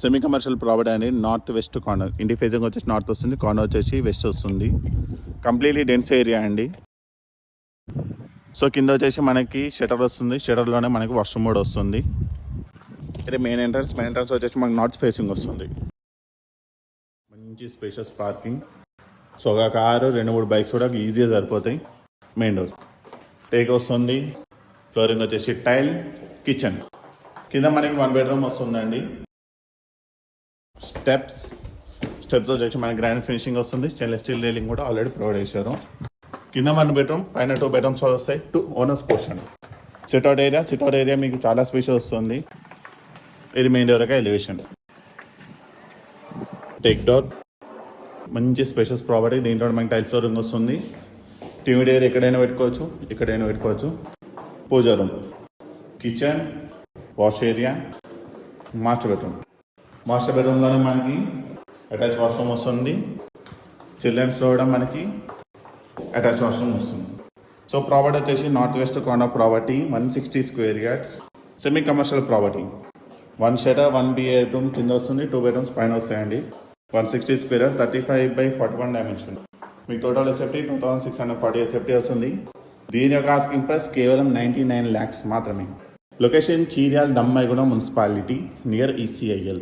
Semi commercial property అనేది north west corner. ఇంటి facing వచ్చేసి నార్త్ వస్తుంది, కార్నర్ వచ్చేసి వెస్ట్ వస్తుంది. కంప్లీట్లీ డెన్స్ ఏరియా అండి. సో కింద వచ్చేసి మనకి షటర్ వస్తుంది, షటర్లోనే మనకి వాష్రూమ్ కూడా వస్తుంది. ఇది మెయిన్ ఎంట్రన్స్ వచ్చేసి మనకి నార్త్ ఫేసింగ్ వస్తుంది. మంచి స్పేషియస్ పార్కింగ్. సో ఒక కారు 2-3 బైక్స్ కూడా ఈజీగా సరిపోతాయి. మెయిన్ డోర్ టేక్ వస్తుంది. ఫ్లోరింగ్ వచ్చేసి టైల్. కిచెన్ కింద మనకి 1 బెడ్రూమ్ వస్తుందండి. స్టెప్స్ వచ్చేసి మనకి గ్రాండ్ ఫినిషింగ్ వస్తుంది. స్టెయిన్లెస్ స్టీల్ రైలింగ్ కూడా ఆల్రెడీ ప్రొవైడ్ చేశారు. కింద 1 బెడ్రూమ్, పైన 2 బెడ్రూమ్స్ వస్తాయి. 2 ఓనర్స్ పోర్షన్. సిట్అవుట్ ఏరియా మీకు చాలా స్పేషియస్ వస్తుంది. ఇది మెయిన్ డోర్ యొక్క ఎలివేషన్. టేక్ డోర్, మంచి స్పేషియస్ ప్రాపర్టీ. దీంట్లో మనకి టైల్ ఫ్లోరింగ్ వస్తుంది. టీవీ డేర్ ఎక్కడైనా పెట్టుకోవచ్చు. Puja room, kitchen, wash area, master బెడ్రూమ్లోనే మనకి అటాచ్ వాష్రూమ్ వస్తుంది. చిల్డ్రన్స్లో కూడా మనకి అటాచ్ వాష్రూమ్ వస్తుంది. సో ప్రాపర్టీ వచ్చేసి north west corner property, 160 square yards, semi commercial property. 1 shutter, 1 bedroom కింద వస్తుంది, 2 బెడ్రూమ్స్ పైన వస్తాయండి. 160 స్క్వేర్ యార్డ్, 35/41 డైమెన్షన్. మీకు టోటల్ ఎస్ఎఫ్టీ 2640 ఎస్ఎఫ్టీ వస్తుంది. దీని యొక్క ఆస్కింగ్ ప్రైస్ కేవలం 99 lakhs మాత్రమే. Location Cheeryal Dammaiguda municipality near ECIL.